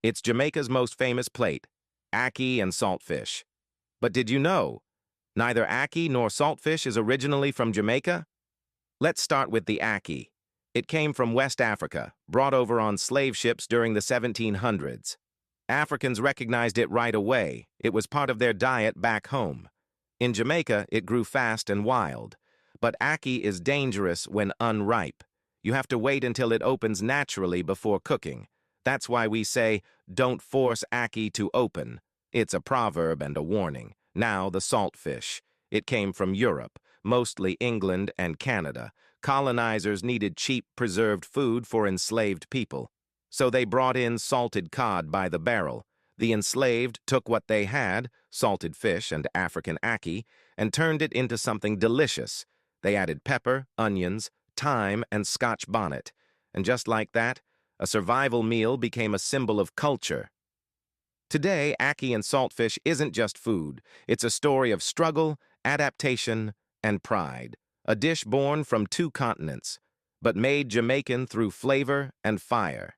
It's Jamaica's most famous plate, ackee and saltfish. But did you know, neither ackee nor saltfish is originally from Jamaica? Let's start with the ackee. It came from West Africa, brought over on slave ships during the 1700s. Africans recognized it right away. It was part of their diet back home. In Jamaica, it grew fast and wild. But ackee is dangerous when unripe. You have to wait until it opens naturally before cooking. That's why we say, don't force ackee to open. It's a proverb and a warning. Now the saltfish. It came from Europe, mostly England and Canada. Colonizers needed cheap, preserved food for enslaved people. So they brought in salted cod by the barrel. The enslaved took what they had, salted fish and African ackee, and turned it into something delicious. They added pepper, onions, thyme, and Scotch bonnet. And just like that, a survival meal became a symbol of culture. Today, ackee and saltfish isn't just food. It's a story of struggle, adaptation, and pride. A dish born from two continents, but made Jamaican through flavor and fire.